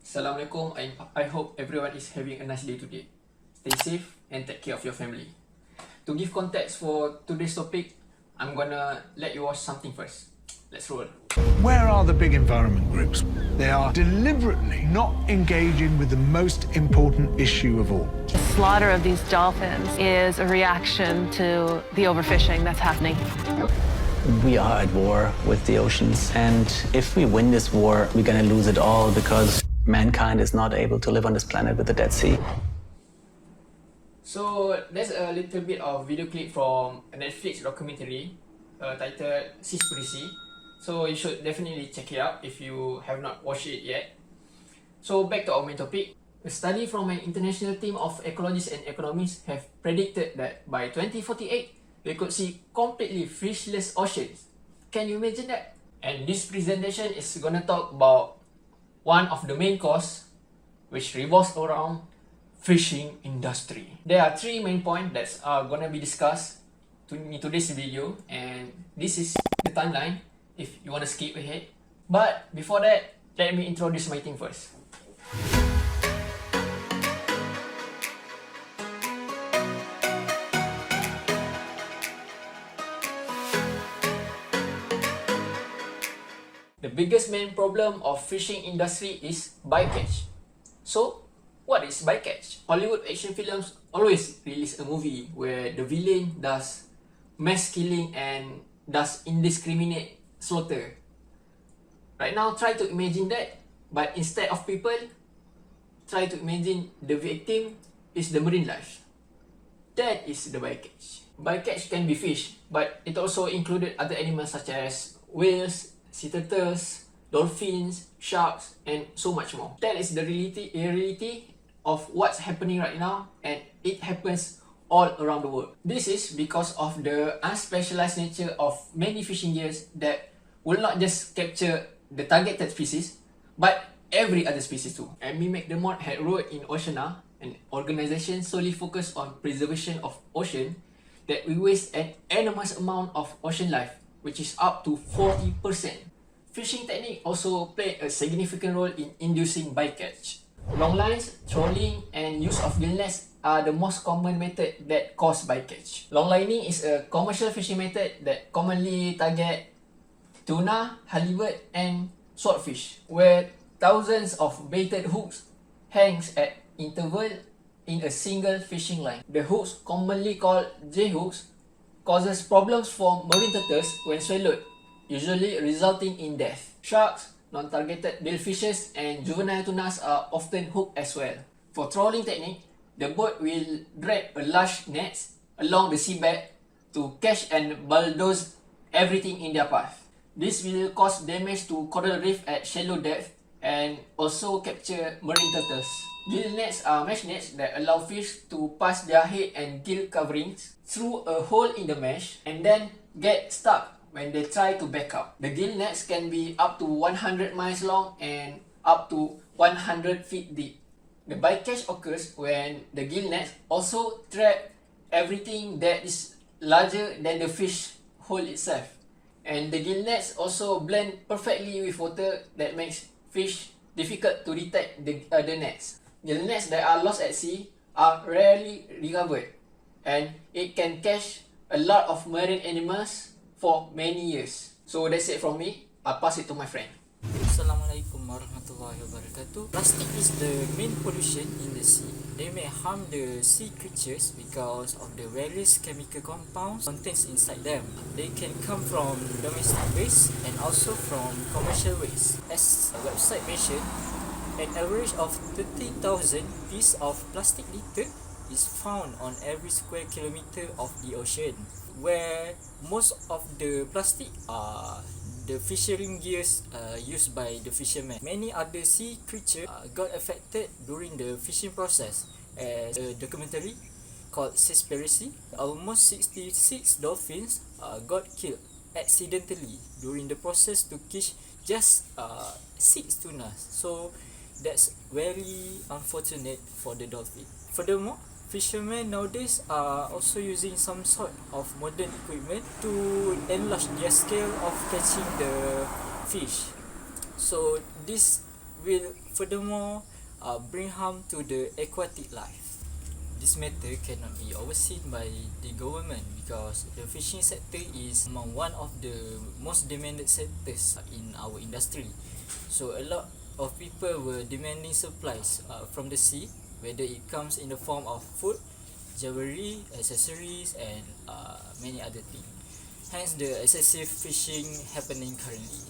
Assalamualaikum. I hope everyone is having a nice day today. Stay safe and take care of your family. To give context for today's topic, I'm gonna let you watch something first. Let's roll. Where are the big environment groups? They are deliberately not engaging with the most important issue of all. The slaughter of these dolphins is a reaction to the overfishing that's happening. We are at war with the oceans, and if we win this war, we're going to lose it all because mankind is not able to live on this planet with the Dead Sea. So there's a little bit of video clip from a Netflix documentary titled Seaspiracy. So you should definitely check it out if you have not watched it yet. So back to our main topic. A study from an international team of ecologists and economists have predicted that by 2048, we could see completely fishless oceans. Can you imagine that? And this presentation is gonna talk about one of the main causes, which revolves around fishing industry. There are three main points that are gonna be discussed in today's video, and this is the timeline if you wanna skip ahead. But before that, let me introduce my team first. The biggest main problem of fishing industry is bycatch. So, what is bycatch? Hollywood action films always release a movie where the villain does mass killing and does indiscriminate slaughter. Right now, try to imagine that, but instead of people, try to imagine the victim is the marine life. That is the bycatch. Bycatch can be fish, but it also included other animals such as whales, sea turtles, dolphins, sharks, and so much more. That is the reality of what's happening right now, and it happens all around the world. This is because of the unspecialized nature of many fishing gears that will not just capture the targeted species, but every other species too. And me make the mod had wrote in Oceana, an organization solely focused on preservation of ocean, that we waste an enormous amount of ocean life, which is up to 40%. Fishing technique also play a significant role in inducing bycatch. Long lines, trolling, and use of gill nets are the most common method that cause bycatch. Long lining is a commercial fishing method that commonly target tuna, halibut, and swordfish, where thousands of baited hooks hangs at interval in a single fishing line. The hooks, commonly called J-hooks, causes problems for marine turtles when swallowed, usually resulting in death. Sharks, non-targeted billfishes, and juvenile tunas are often hooked as well. For trolling technique, the boat will drag a large net along the seabed to catch and bulldoze everything in their path. This will cause damage to coral reef at shallow depth and also capture marine turtles. Gill nets are mesh nets that allow fish to pass their head and gill coverings through a hole in the mesh and then get stuck when they try to back up. The gill nets can be up to 100 miles long and up to 100 feet deep. The bycatch occurs when the gill nets also trap everything that is larger than the fish hole itself. And the gill nets also blend perfectly with water that makes fish difficult to detect the nets. Gill nets that are lost at sea are rarely recovered, and it can catch a lot of marine animals for many years. So that's it from me. I'll pass it to my friend. Assalamualaikum warahmatullahi wabarakatuh. Plastic is the main pollution in the sea. They may harm the sea creatures because of the various chemical compounds contained inside them. They can come from domestic waste and also from commercial waste. As the website mentioned, an average of 13,000 pieces of plastic litter is found on every square kilometer of the ocean, where most of the plastic are the fishing gears used by the fishermen. Many other sea creatures got affected during the fishing process. As a documentary called Seaspiracy, almost 66 dolphins got killed accidentally during the process to catch just 6 tunas. So that's very unfortunate for the dolphin. Furthermore, fishermen nowadays are also using some sort of modern equipment to enlarge their scale of catching the fish. So this will furthermore bring harm to the aquatic life. This matter cannot be overseen by the government because the fishing sector is among one of the most demanded sectors in our industry. So a lot of people were demanding supplies from the sea, whether it comes in the form of food, jewelry, accessories, and many other things. Hence the excessive fishing happening currently.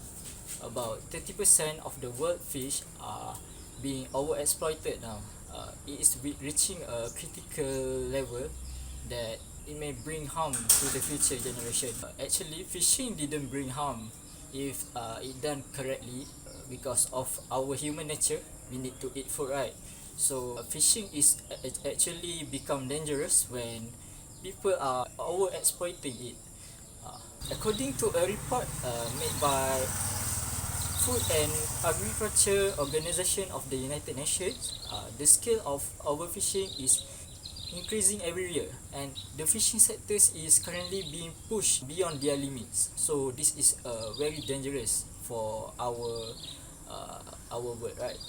About 30% of the world fish are being overexploited now. It is reaching a critical level that it may bring harm to the future generation. Actually, fishing didn't bring harm if it done correctly because of our human nature. We need to eat food, right? So fishing is actually become dangerous when people are overexploiting it. According to a report made by Food and Agriculture Organization of the United Nations, the scale of overfishing is increasing every year, and the fishing sectors is currently being pushed beyond their limits. So this is very dangerous for our world, right?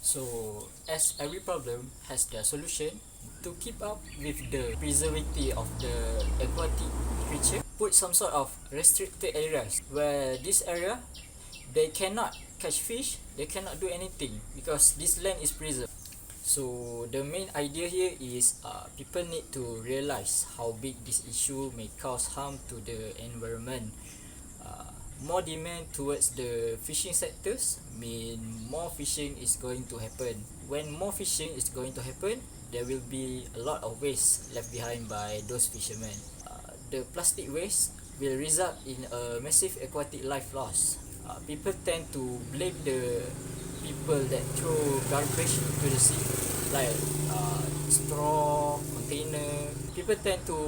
So as every problem has their solution, to keep up with the preservability of the aquatic creature, put some sort of restricted areas where this area they cannot catch fish, they cannot do anything because this land is preserved. So the main idea here is people need to realize how big this issue may cause harm to the environment. More demand towards the fishing sectors mean more fishing is going to happen. When more fishing is going to happen, there will be a lot of waste left behind by those fishermen. The plastic waste will result in a massive aquatic life loss. People tend to blame the people that throw garbage into the sea, like straw, container. People tend to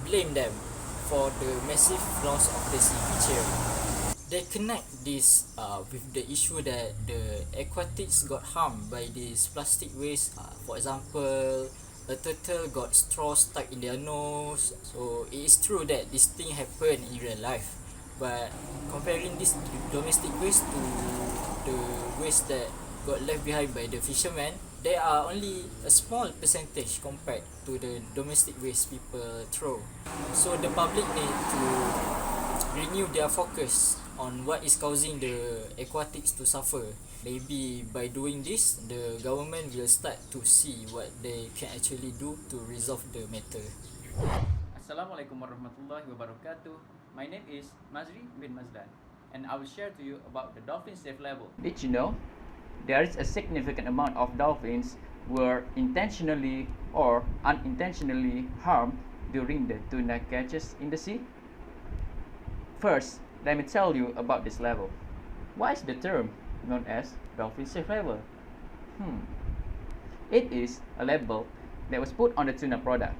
blame them for the massive loss of the sea creature. They connect this with the issue that the aquatics got harmed by this plastic waste. For example, a turtle got straw stuck in their nose. So it is true that this thing happened in real life. But comparing this domestic waste to the waste that got left behind by the fishermen, there are only a small percentage compared to the domestic waste people throw. So the public need to renew their focus on what is causing the aquatics to suffer. Maybe by doing this, the government will start to see what they can actually do to resolve the matter. Assalamualaikum warahmatullahi wabarakatuh. My name is Mazri bin Mazdan, and I will share to you about the Dolphin Safe level. Did you know there is a significant amount of dolphins were intentionally or unintentionally harmed during the tuna catches in the sea? First, let me tell you about this level. Why is the term known as Dolphin Safe level? It is a label that was put on the tuna product.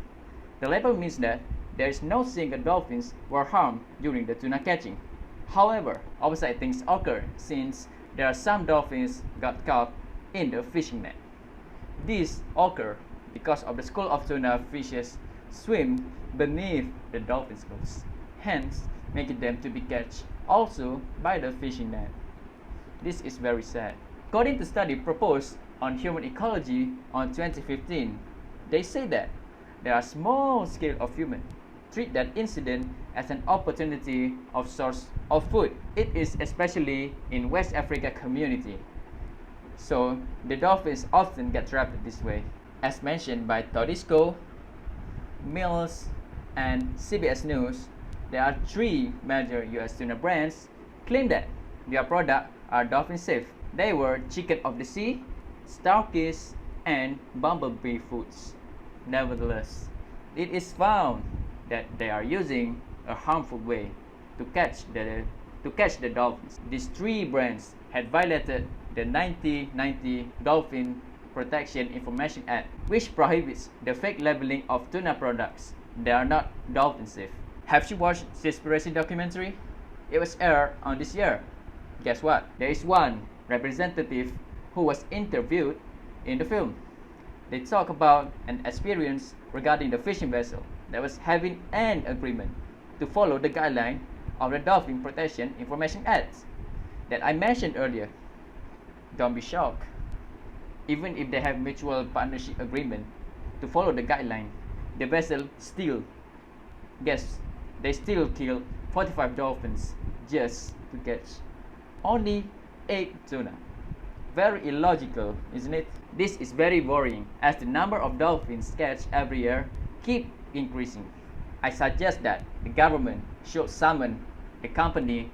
The label means that there is no single dolphins were harmed during the tuna catching. However, opposite things occur since there are some dolphins got caught in the fishing net. These occur because of the school of tuna fishes swim beneath the dolphins' schools, hence making them to be catched also by the fishing net. This is very sad. According to study proposed on human ecology on 2015, they say that there are small scale of human treat that incident as an opportunity of source of food. It is especially in West Africa community. So the dolphins often get trapped this way. As mentioned by Todisco, Mills, and CBS News, there are 3 major US tuna brands claim that their products are dolphin safe. They were Chicken of the Sea, Starkiss, and Bumblebee Foods. Nevertheless, it is found that they are using a harmful way to catch the dolphins. These 3 brands had violated the 1990 Dolphin Protection Information Act, which prohibits the fake labeling of tuna products that are not dolphin safe. Have you watched Seaspiracy documentary? It was aired on this year. Guess what? There is one representative who was interviewed in the film. They talk about an experience regarding the fishing vessel that was having an agreement to follow the guideline of the Dolphin Protection Information Act that I mentioned earlier. don't be shocked. Even if they have mutual partnership agreement to follow the guideline, the vessel still, they still kill 45 dolphins just to catch only 8 tuna. Very illogical, isn't it? This is very worrying as the number of dolphins catch every year keep increasing. I suggest that the government should summon the company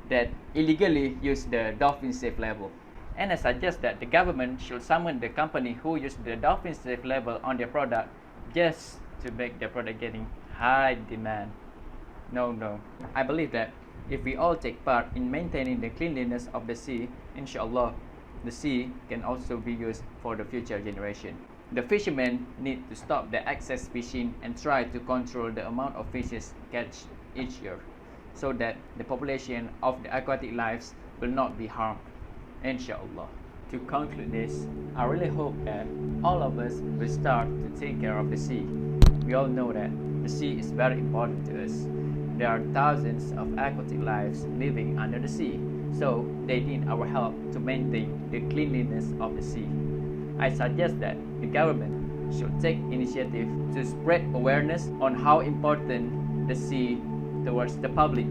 that illegally use the Dolphin Safe label. And I suggest that the government should summon the company who use the Dolphin Safe label on their product just to make their product getting high demand. No. I believe that if we all take part in maintaining the cleanliness of the sea, inshallah, the sea can also be used for the future generation. The fishermen need to stop the excess fishing and try to control the amount of fishes catch each year, so that the population of the aquatic lives will not be harmed, inshallah. To conclude this, I really hope that all of us will start to take care of the sea. We all know that the sea is very important to us. There are thousands of aquatic lives living under the sea, so they need our help to maintain the cleanliness of the sea. I suggest that the government should take initiative to spread awareness on how important the sea towards the public